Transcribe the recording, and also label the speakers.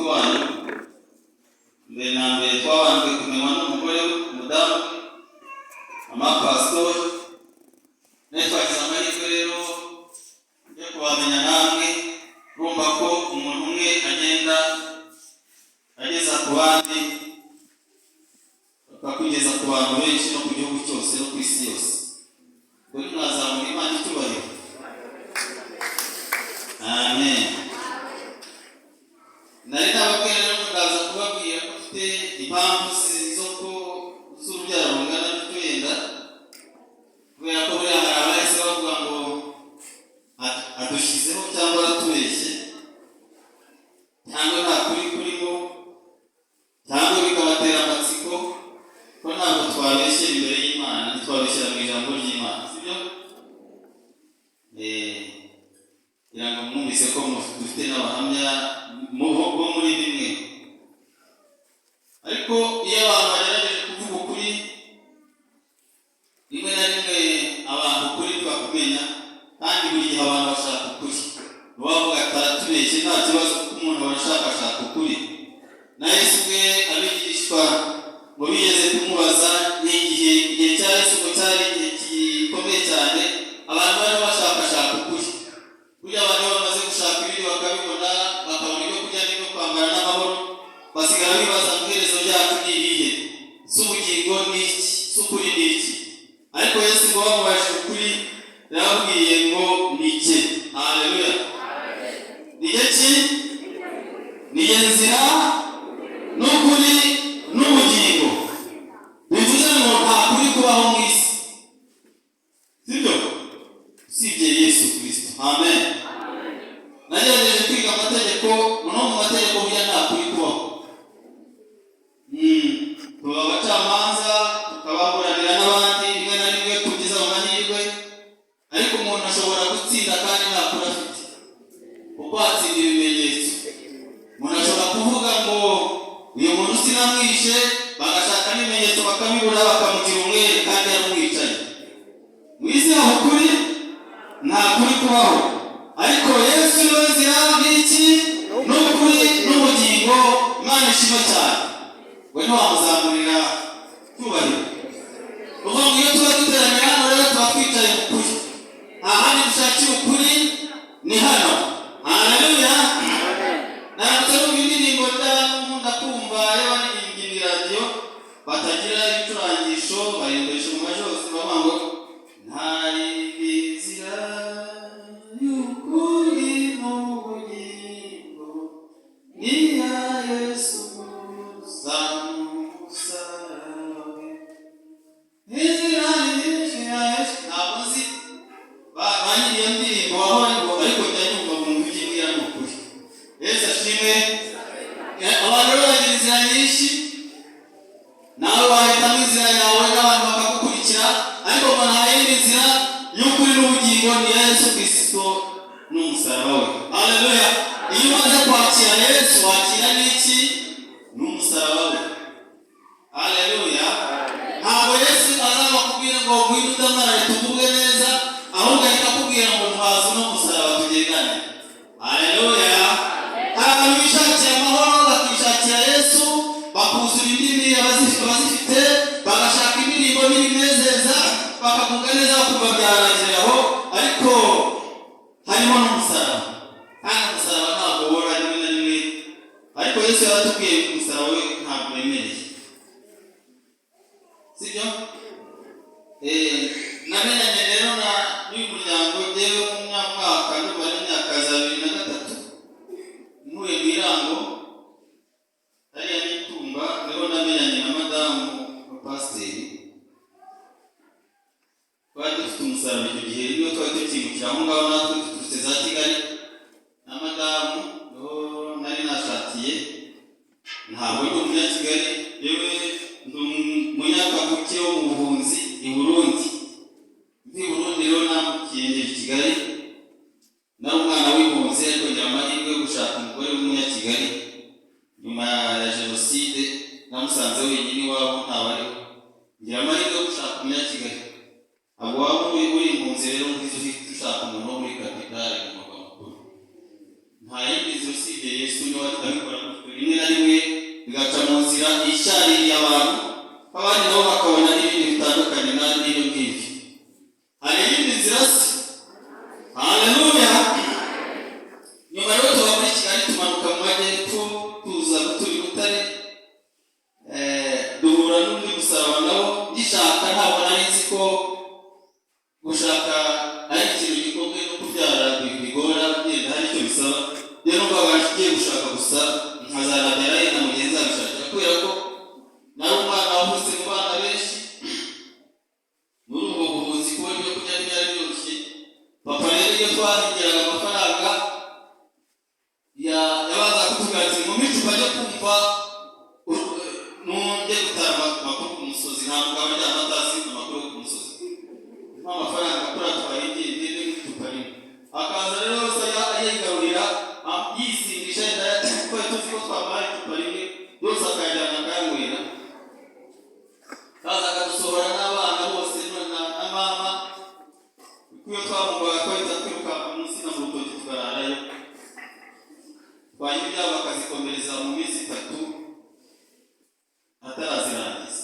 Speaker 1: wanyu mbere na mbere twabanje kumenywa n'umugore umudamu amapasitori netwagize amahirwe rero yo kubamenya namwe urumva ko umuntu umwe agenda ageza ku bandi bakugeza ku bantu benshi no ku gihugu cyose no ku isi yose kuri mwazamura Imana icyubahiro. Amen. Nari nababwira rero mukaza kubabwira ko ufite impamvu zo ko z'urubyaro rungana n'icyo yenda kubera ko buriya hari abahise bavuga ngo adushyizeho cyangwa aratubeshye cyangwa nta kuri kurimo cyangwa bikabatera amatsiko ko ntabwo twabeshyera imbere y'Imana ntitwabeshyera mu ijambo ry'Imana sibyo? Kugira ngo mwumvise ko dufite n'abahamya bo muri bimwe, ariko iyo abantu bagerageje kuvuga ukuri rimwe na rimwe abantu ukuri ntibakumenya kandi buri gihe abantu bashaka ukuri bavuga ati aratubeshye nta kibazo kuko umuntu barashaka ukuri. Na Yesu ubwe abigishwa ngo bigeze kumubaza igihe cya Yesu ngo cyari igihe gikomeye cyane abantu bari bashaka ukuri. Burya abantu bamaze gushaka ibindi bakabibona bakabona ibyo kurya n'ibyo kwambara n'amahoro basigara bibaza ngo iherezo ryacu ni irihe, s'ubugingo ni iki, s'ukuri ni iki? Ariko Yesu ngo bamubajije ukuri yarababwiye ngo ni iki? Haleluya. Ni iki? Ni inzira n'ukuri n'ubugingo. Bivuze ngo nta kuri kubaho mu isi sibyo usibye Yesu Kristo. Amen. Nagerageje kwiga amategeko no mu mategeko burya nta kuri kubaho. Tuba abacamanza tukababuranira n'abandi rimwe na rimwe tugize amahirwe, ariko umuntu ashobora gutsinda kandi nta kuri afite kuko hatsinda ibimenyetso. Umuntu ashobora kuvuga ngo uyu muntu sinamwishe bagashaka n'ibimenyetso bakabibura bakamugira umwere kandi yaramwicaye. Mu isi aho ukuri nta kuri kubaho, ariko Yesu niwe nzira n'iki n'ukuri n'ubugingo. Imana ishimwe cyane. We ntiwamuzamurira cyubahiro. Uvuga ngo iyo tuba duteraniye hano rero tuba twicaye mu kuri, ahandi dushakira ukuri ni hano. Haleluya. Naramutse numva indirimbo nkunda kumva y'abaririmbyi mu radiyo batagira ibicurangisho barembesha mu majwi hose bavuga ngo nta yindi nzira y'ukuri n'ubugingo ni iya Yesu gusa n'umusaraba we. Inzira ni nyinshi ya Yesu. Ntabwo nzi banyiri iyo ndirimbo waho ariko njya nyumva mu mvugo imwe ni ukuri. Yesu ashimwe. Abantu rero bagira inzira nyinshi, nawe wahitamo inzira yawe n'abantu bakagukurikira, ariko ngo nta yindi nzira y'ukuri n'ubugingo ni Yesu Kristo n'umusaraba we. Haleluya. Iyo umaze kwakira Yesu wakira n'iki? N'umusaraba we. Haleluya. Ntabwo Yesu azaba kubwira ngo ngwino udamarare tuvuge neza, ahubwo ahita akubwira ngo muhaze n'umusaraba tugendane. Haleluya. Hari abantu bishakira amahoro bakishakira Yesu bakuzura indimi abazifite bagashaka indirimbo n'ibinezeza bakavuga neza bakumva byarangirira aho, ariko harimo n'umusaraba kandi umusaraba ntabwo wora rimwe na rimwe, ariko Yesu yaratubwiye ko umusaraba we ntabwo wemereye sibyo? Namenyanye rero n'uyu muryango njyewe mu mwaka nyuma y'imyaka za 2003 ntuye mu Irango hariya n'itumba, niho namenyanye na madamu wa pasiteri. Twari dufite umusaraba icyo gihe niyo twari tukimukira aho ngaho natwe duturutse za Kigali na madamu niho nari nashakiye. Ntabwo ndi umunyakigali, yewe ndi umunyakavukire wo mu buhunzi i Burundi. Ndi i Burundi rero namukiye ngera i Kigali nari umwana w'impunzi, ariko ngira amahirwe yo gushaka umugore w'umunyakigali nyuma ya Jenoside. Namusanze wenyine iwabo ntabariho, ngira amahirwe yo gushaka umunyakigali. Abo waba uri impunzi rero ntizufite ushaka umuntu wo muri kapitale mu murwa mukuru. Nta yindi nzira usibye Yesu niwe abikora gutyo. abandi nabo bakabona n'ibindi bitandukanye n'andi iyo ngibyo. Hari ibindi nzira se? Haleluya. Nyuma yo tuba muri Kigali tumanuka mu majyepfo tuza turi Butare, duhura n'undi musaraba nabo gishaka, ntabwo nari nzi ko gushaka ari ikintu gikomeye no kubyara bigora, byenda hari icyo bisaba. Rero nubwo abashikiye gushaka gusa nkazanabyara na mugenzi abishakira, kubera ko nari umwana wavutse mu bana benshi. Muri ubwo buvuzi kubona ibyo kurya byari byoroshye, papa rero iyo twahigiraga amafaranga yabaza kutubwira ati mu micupa ajya kumva nujye gutara amakuru ku musozi, ntabwo abajya amatazi amakuru ku musozi, nta mafaranga turatwara igihe n'icupa rimwe. Akaza rero yose ayigarurira yisingisha, twari tuzi ko twamara icupa rimwe yose akayajyana akayanywera. Kaza akadusohora n'abana bose na mama, kuko twamugwaga twahita twiruka munsi na mu rutoki tukararayo. Twanyuma ibyabo bakazikomereza mu minsi 3